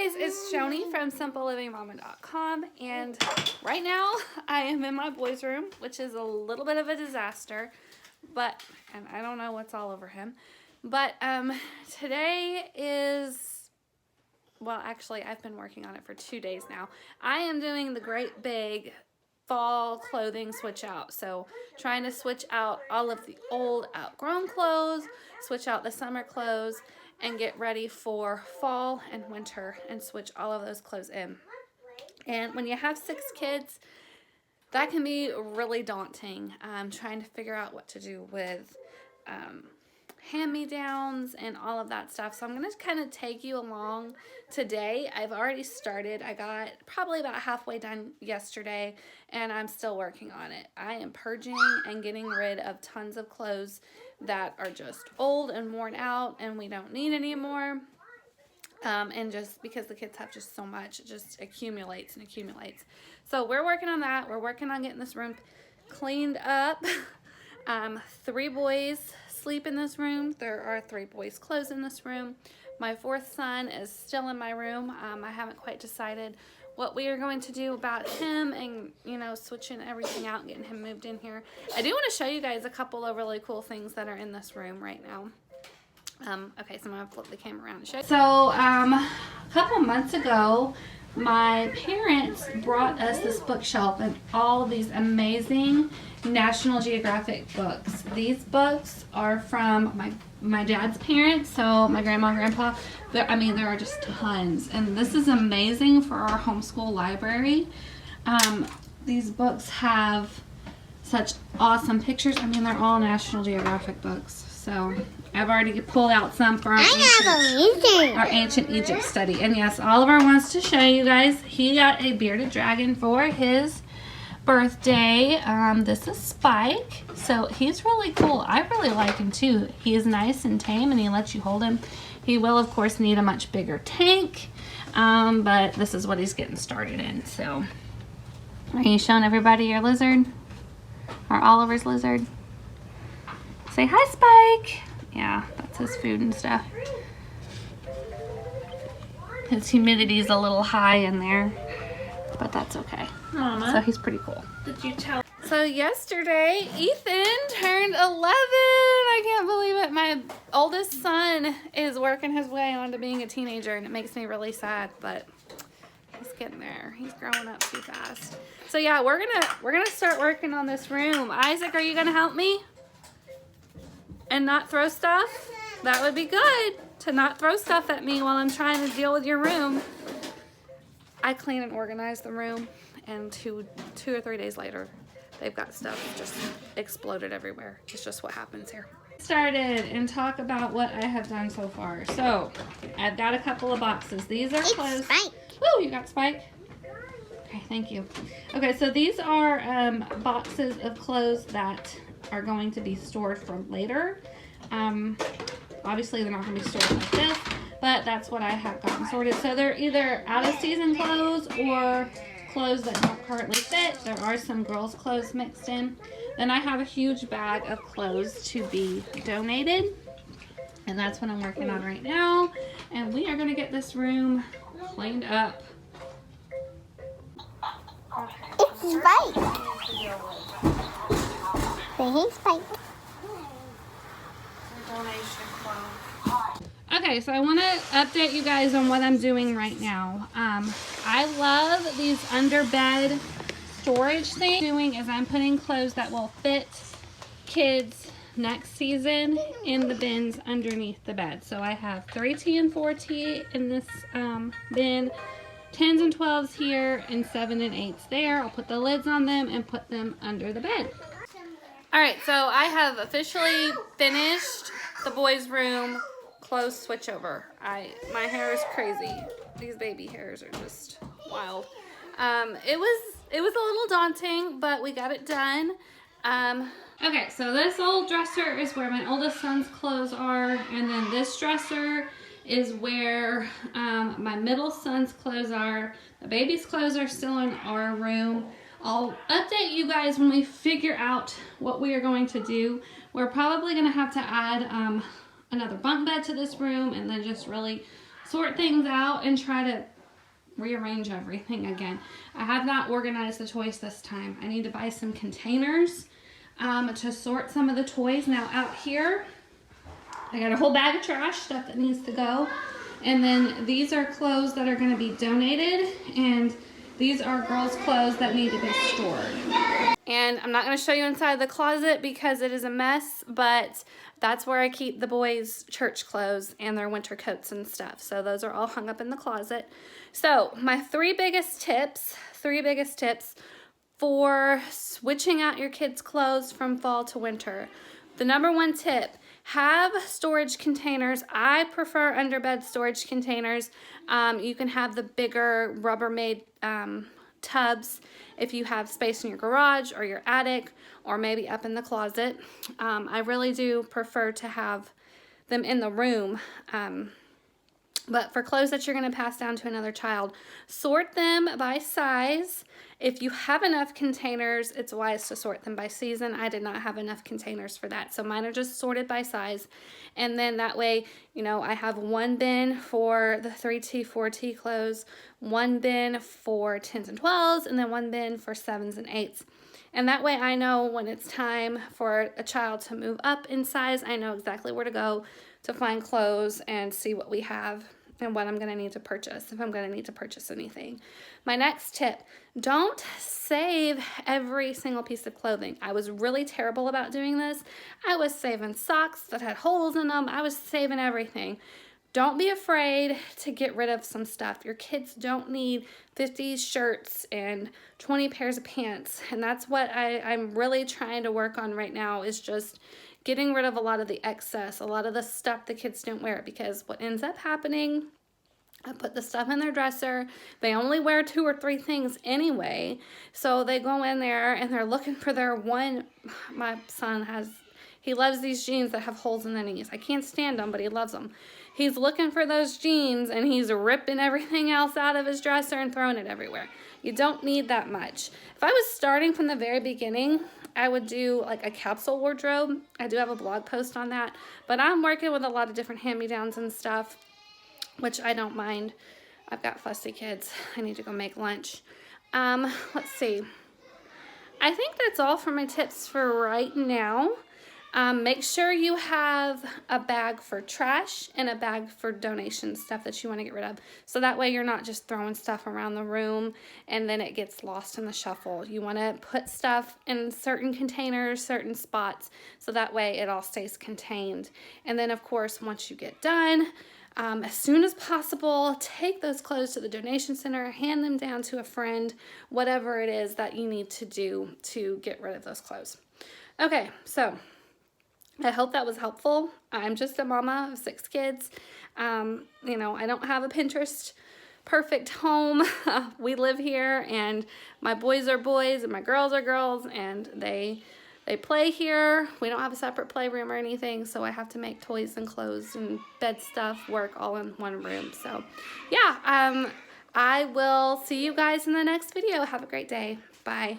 guys, it's Joanie from simplelivingrama.com, and right now I am in my boys' room, which is a little bit of a disaster, and I don't know what's all over him, but today is, well, actually I've been working on it for 2 days now. I am doing the great big fall clothing switch out, so trying to switch out all of the old outgrown clothes, switch out the summer clothes, and get ready for fall and winter and switch all of those clothes in. And when you have 6 kids, that can be really daunting, trying to figure out what to do with hand-me-downs and all of that stuff. So I'm going to kind of take you along today. I've already started. I got probably about halfway done yesterday, and I'm still working on it. I am purging and getting rid of tons of clothes that are just old and worn out and we don't need anymore. And just because the kids have just so much, it just accumulates and accumulates. So we're working on that. We're working on getting this room cleaned up. 3 boys sleep in this room. There are 3 boys' clothes in this room. My 4th son is still in my room. I haven't quite decided what we are going to do about him and, you know, switching everything out and getting him moved in here. I do want to show you guys a couple of really cool things that are in this room right now. Okay, so I'm going to flip the camera around and show you. So, a couple months ago, my parents brought us this bookshelf and all of these amazing National Geographic books. These books are from my dad's parents, so my grandma and grandpa. There are just tons, and this is amazing for our homeschool library. These books have such awesome pictures. I mean, they're all National Geographic books. So I've already pulled out some for our ancient Egypt study. And yes, Oliver wants to show you guys. He got a bearded dragon for his birthday. This is Spike. So he's really cool. I really like him too. He is nice and tame, and he lets you hold him. He will, of course, need a much bigger tank. But this is what he's getting started in. So are you showing everybody your lizard? Our Oliver's lizard? Say hi, Spike. Yeah, that's his food and stuff. His humidity is a little high in there, but that's okay. Mama, so he's pretty cool. Did you tell? So yesterday, Ethan turned 11. I can't believe it. My oldest son is working his way onto being a teenager, and it makes me really sad, but he's getting there. He's growing up too fast. So yeah, we're gonna start working on this room. Isaac, are you gonna help me? And not throw stuff? That would be good, to not throw stuff at me while I'm trying to deal with your room. I clean and organize the room, and two or 3 days later, they've got stuff just exploded everywhere. It's just what happens here. Started and talk about what I have done so far. So I've got a couple of boxes. These are clothes. Woo, you got Spike? Okay, thank you. Okay, so these are boxes of clothes that are going to be stored for later. Obviously they're not going to be stored like this, but that's what I have gotten sorted. So they're either out of season clothes or clothes that don't currently fit. There are some girls' clothes mixed in. Then I have a huge bag of clothes to be donated, and that's what I'm working on right now. And we are going to get this room cleaned up. It's Spike. Say hey, Spike. Okay, so I want to update you guys on what I'm doing right now. I love these underbed storage things. What I'm doing is I'm putting clothes that will fit kids next season in the bins underneath the bed. So I have 3T and 4T in this bin, 10s and 12s here, and 7 and 8s there. I'll put the lids on them and put them under the bed. Alright, so I have officially finished the boys' room clothes switchover. My hair is crazy. These baby hairs are just wild. It was a little daunting, but we got it done. Okay, so this old dresser is where my oldest son's clothes are, and then this dresser is where my middle son's clothes are. The baby's clothes are still in our room. I'll update you guys when we figure out what we are going to do. We're probably going to have to add another bunk bed to this room, and then just really sort things out and try to rearrange everything again. I have not organized the toys this time. I need to buy some containers to sort some of the toys. Now out here, I got a whole bag of trash, stuff that needs to go. And then these are clothes that are going to be donated, and these are girls' clothes that need to be stored. And I'm not going to show you inside the closet because it is a mess, but that's where I keep the boys' church clothes and their winter coats and stuff. So those are all hung up in the closet. So my three biggest tips for switching out your kids' clothes from fall to winter. The number one tip, have storage containers. I prefer underbed storage containers. You can have the bigger Rubbermaid tubs if you have space in your garage or your attic or maybe up in the closet. I really do prefer to have them in the room. But for clothes that you're going to pass down to another child, sort them by size. If you have enough containers, it's wise to sort them by season. I did not have enough containers for that, so mine are just sorted by size. And then that way, you know, I have one bin for the 3T, 4T clothes, one bin for 10s and 12s, and then one bin for 7s and 8s. And that way I know when it's time for a child to move up in size, I know exactly where to go to find clothes and see what we have and what I'm going to need to purchase, if I'm going to need to purchase anything. My next tip, don't save every single piece of clothing. I was really terrible about doing this. I was saving socks that had holes in them. I was saving everything. Don't be afraid to get rid of some stuff. Your kids don't need 50 shirts and 20 pairs of pants. And that's what I'm really trying to work on right now, is just getting rid of a lot of the excess, a lot of the stuff the kids don't wear, because what ends up happening, I put the stuff in their dresser. They only wear 2 or 3 things anyway. So they go in there and they're looking for their one. My son he loves these jeans that have holes in the knees. I can't stand them, but he loves them. He's looking for those jeans and he's ripping everything else out of his dresser and throwing it everywhere. You don't need that much. If I was starting from the very beginning, I would do like a capsule wardrobe. I do have a blog post on that, but I'm working with a lot of different hand-me-downs and stuff, which I don't mind. I've got fussy kids. I need to go make lunch. Let's see. I think that's all for my tips for right now. Make sure you have a bag for trash and a bag for donation stuff that you want to get rid of. So that way you're not just throwing stuff around the room and then it gets lost in the shuffle. You want to put stuff in certain containers, certain spots, so that way it all stays contained. And then of course, once you get done, as soon as possible, take those clothes to the donation center, hand them down to a friend, whatever it is that you need to do to get rid of those clothes. Okay, so I hope that was helpful. I'm just a mama of 6 kids. You know, I don't have a Pinterest perfect home. We live here, and my boys are boys and my girls are girls, and they play here. We don't have a separate playroom or anything, so I have to make toys and clothes and bed stuff work all in one room. So yeah, I will see you guys in the next video. Have a great day. Bye.